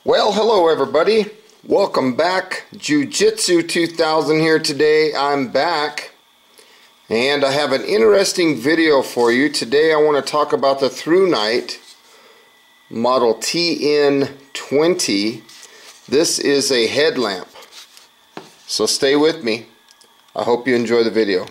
Well, hello everybody. Welcome back. Jiu-Jitsu 2000 here today. I'm back and I have an interesting video for you. Today I want to talk about the THRUNITE model TN20. This is a headlamp. So stay with me. I hope you enjoy the video.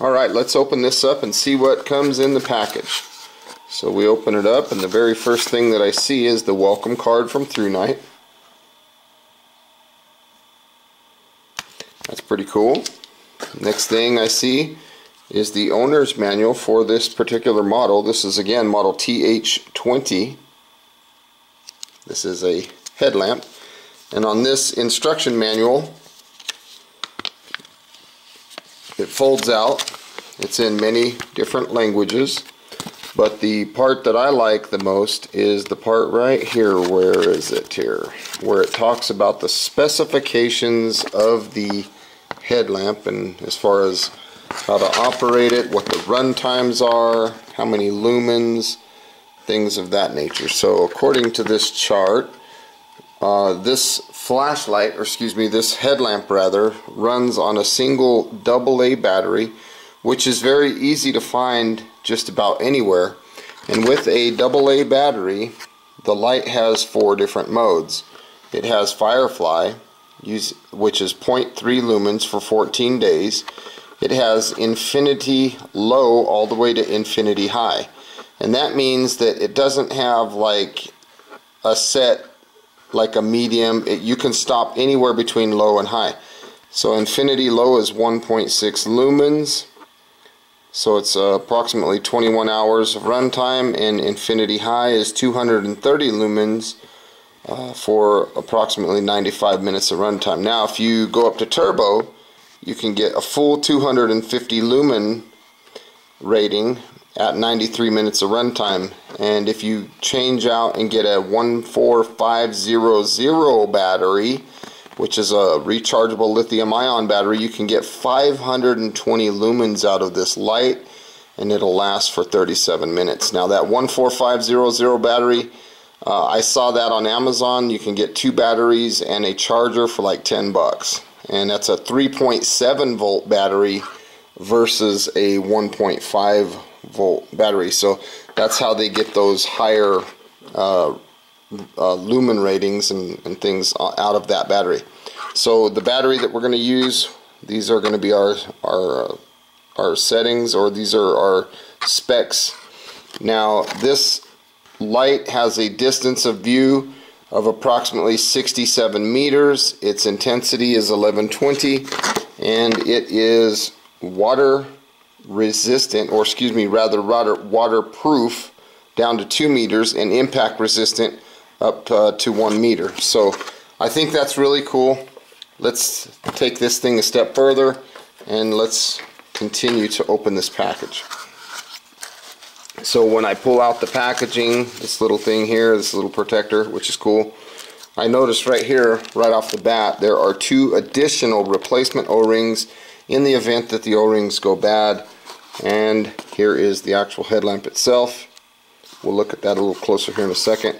Alright, let's open this up and see what comes in the package. So we open it up and the very first thing that I see is the welcome card from THRUNITE. That's pretty cool. Next thing I see is the owner's manual for this particular model. This is again model TH20. This is a headlamp. And on this instruction manual, it folds out. It's in many different languages, but the part that I like the most is the part right here. Where is it here? Where it talks about the specifications of the headlamp, and as far as how to operate it, what the run times are, how many lumens, things of that nature. So according to this chart, this flashlight, or excuse me, this headlamp rather, runs on a single AA battery, which is very easy to find just about anywhere. And with a AA battery, the light has 4 different modes. It has Firefly, which is 0.3 lumens for 14 days. It has infinity low all the way to infinity high. And that means that it doesn't have like a set, like a medium. You can stop anywhere between low and high. So infinity low is 1.6 lumens, so it's approximately 21 hours of runtime, and infinity high is 230 lumens for approximately 95 minutes of runtime. Now if you go up to turbo, you can get a full 250 lumen rating at 93 minutes of runtime. And if you change out and get a 14500 battery, which is a rechargeable lithium ion battery, you can get 520 lumens out of this light, and it'll last for 37 minutes. Now that 14500 battery, I saw that on Amazon. You can get 2 batteries and a charger for like 10 bucks. And that's a 3.7 volt battery versus a 1.5 volt battery. So that's how they get those higher lumen ratings and things out of that battery. So the battery that we're going to use, these are going to be our settings, or these are our specs. Now this light has a distance of view of approximately 67 meters. Its intensity is 1120, and it is water resistant, or excuse me, rather waterproof down to 2 meters, and impact resistant up to 1 meter. So I think that's really cool. Let's take this thing a step further and let's continue to open this package. So when I pull out the packaging, this little thing here, this little protector, which is cool, I noticed right here, right off the bat, there are 2 additional replacement O-rings in the event that the O-rings go bad. And here is the actual headlamp itself. We'll look at that a little closer here in a second.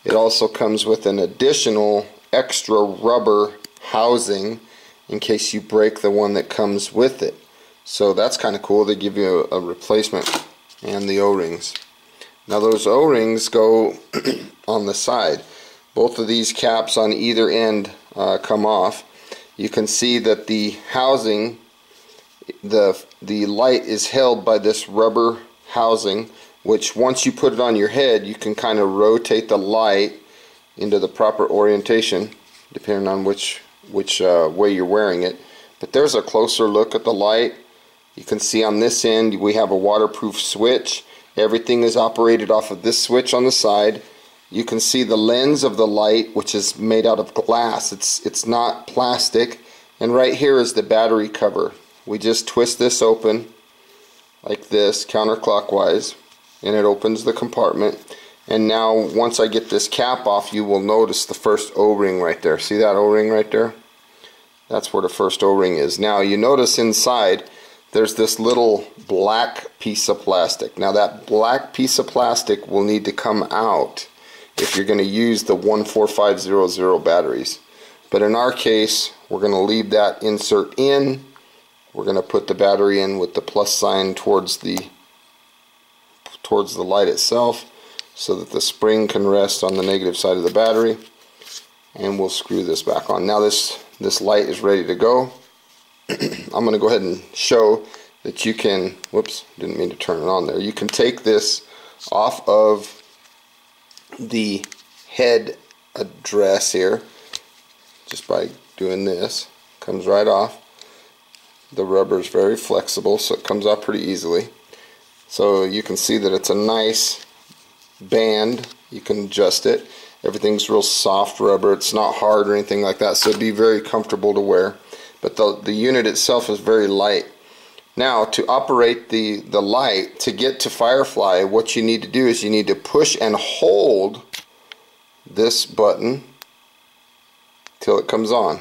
It also comes with an additional extra rubber housing in case you break the one that comes with it. So that's kind of cool. They give you a replacement, and the O-rings. Now those O-rings go on the side. Both of these caps on either end come off. You can see that the housing, the light is held by this rubber housing, which once you put it on your head, you can kind of rotate the light into the proper orientation depending on which way you're wearing it. But there's a closer look at the light. You can see on this end we have a waterproof switch. Everything is operated off of this switch on the side. You can see the lens of the light, which is made out of glass. It's not plastic. And right here is the battery cover. We just twist this open like this, counterclockwise, and it opens the compartment. And now once I get this cap off, you will notice the first O-ring right there. See that O-ring right there? That's where the first O-ring is. Now you notice inside there's this little black piece of plastic. Now that black piece of plastic will need to come out if you're going to use the 14500 batteries. But in our case, we're going to leave that insert in. We're going to put the battery in with the plus sign towards the light itself, so that the spring can rest on the negative side of the battery, and we'll screw this back on. Now this light is ready to go. I'm going to go ahead and show that you can, whoops, didn't mean to turn it on there. You can take this off of the head address here just by doing this. Comes right off. The rubber is very flexible, so it comes off pretty easily. So you can see that it's a nice band. You can adjust it. Everything's real soft rubber. It's not hard or anything like that, so it'd be very comfortable to wear. But the unit itself is very light. Now, to operate the light, to get to Firefly, what you need to do is you need to push and hold this button till it comes on.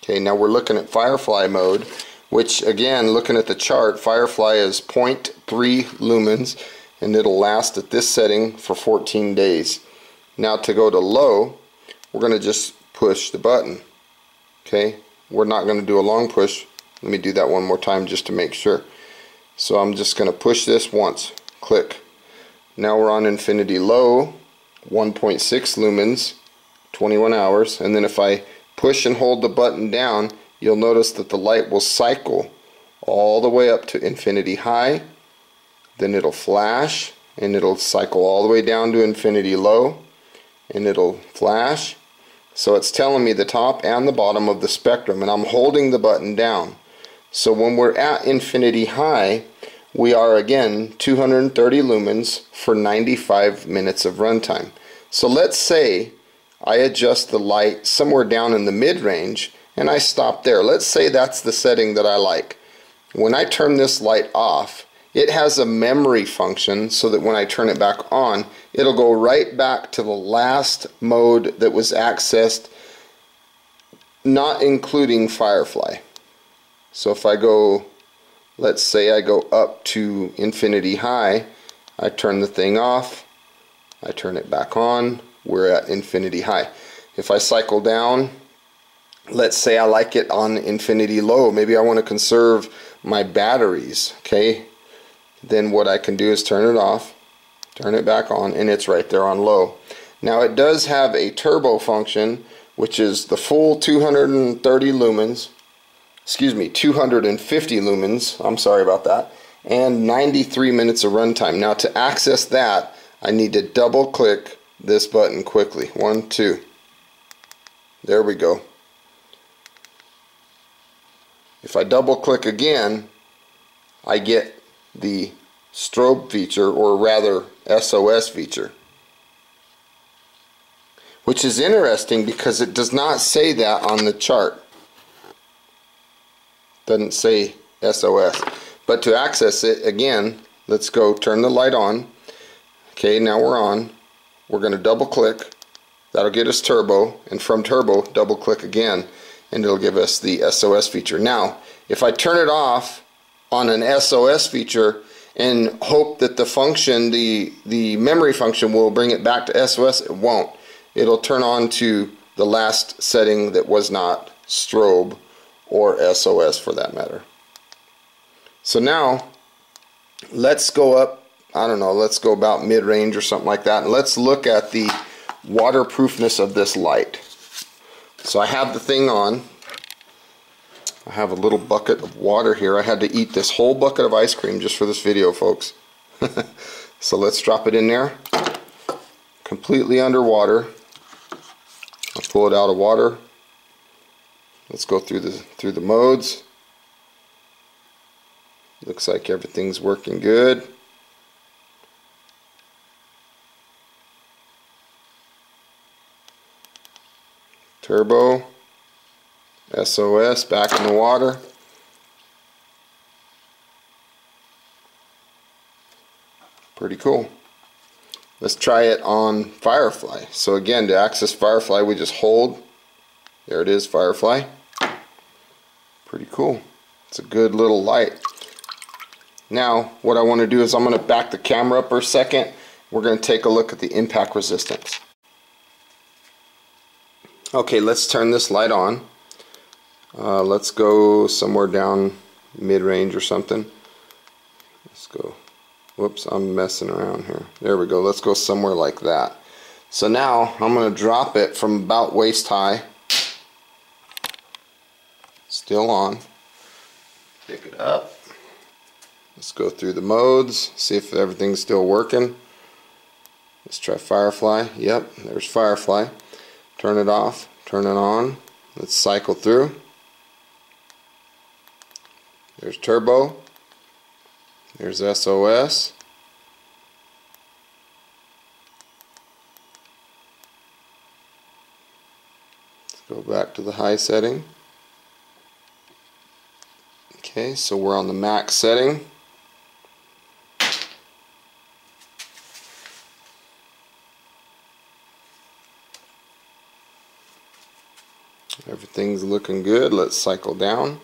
Okay, now we're looking at Firefly mode, which again, looking at the chart, Firefly is 0.3 lumens, and it'll last at this setting for 14 days. Now to go to low, we're going to just push the button. Okay, we're not going to do a long push. Let me do that one more time just to make sure. So I'm just going to push this once. Click. Now we're on infinity low, 1.6 lumens, 21 hours. And then if I push and hold the button down, you'll notice that the light will cycle all the way up to infinity high. Then it'll flash, and it'll cycle all the way down to infinity low, and it'll flash. So it's telling me the top and the bottom of the spectrum, and I'm holding the button down. So when we're at infinity high, we are again 230 lumens for 95 minutes of runtime. So let's say I adjust the light somewhere down in the mid-range and I stop there. Let's say that's the setting that I like. When I turn this light off, it has a memory function so that when I turn it back on, it'll go right back to the last mode that was accessed, not including Firefly. So if I go, let's say I go up to infinity high, I turn the thing off, I turn it back on, we're at infinity high. If I cycle down, let's say I like it on infinity low, maybe I want to conserve my batteries, okay? Then what I can do is turn it off, turn it back on, and it's right there on low. Now it does have a turbo function, which is the full 230 lumens, 250 lumens, I'm sorry about that, and 93 minutes of runtime. Now to access that, I need to double click this button quickly. 1, 2. There we go. If I double click again, I get the strobe feature, or rather SOS feature, which is interesting because it does not say that on the chart. Doesn't say SOS. But to access it, again, let's go turn the light on. Okay, now we're on. We're going to double click. That'll get us turbo, and from turbo, double click again, and it'll give us the SOS feature. Now, if I turn it off on an SOS feature and hope that the function, the memory function, will bring it back to SOS, it won't. It'll turn on to the last setting that was not strobe or SOS for that matter. So now let's go up, I don't know, let's go about mid-range or something like that, and let's look at the waterproofness of this light. So I have the thing on. I have a little bucket of water here. I had to eat this whole bucket of ice cream just for this video, folks. So let's drop it in there, completely underwater. I'll pull it out of water. Let's go through the modes. Looks like everything's working good. Turbo, SOS, back in the water. Pretty cool. Let's try it on Firefly. So again, to access Firefly, we just hold. There it is, Firefly. Pretty cool. It's a good little light. Now, what I want to do is I'm going to back the camera up for a second. We're going to take a look at the impact resistance. Okay, let's turn this light on. Let's go somewhere down mid-range or something. Let's go. Whoops, I'm messing around here. There we go. Let's go somewhere like that. So now I'm going to drop it from about waist high. Still on. Pick it up. Let's go through the modes, see if everything's still working. Let's try Firefly. Yep, there's Firefly. Turn it off, turn it on. Let's cycle through. There's Turbo. There's SOS. Let's go back to the high setting. Okay, so we're on the max setting. Everything's looking good. Let's cycle down.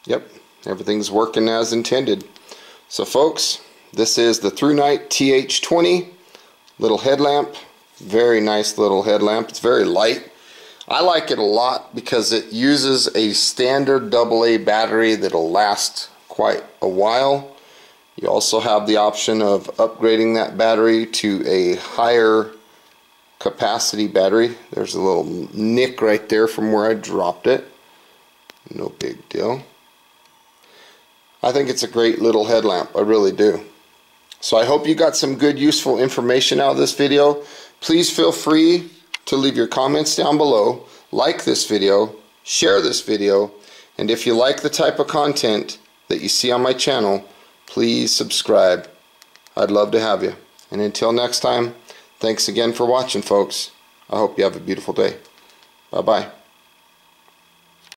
Yep, everything's working as intended. So folks, this is the THRUNITE TH20 little headlamp. Very nice little headlamp. It's very light. I like it a lot because it uses a standard AA battery that'll last quite a while. You also have the option of upgrading that battery to a higher capacity battery. There's a little nick right there from where I dropped it. No big deal. I think it's a great little headlamp. I really do. So I hope you got some good useful information out of this video. Please feel free to leave your comments down below, like this video, share this video, and if you like the type of content that you see on my channel, please subscribe. I'd love to have you. And until next time, thanks again for watching, folks. I hope you have a beautiful day. Bye-bye.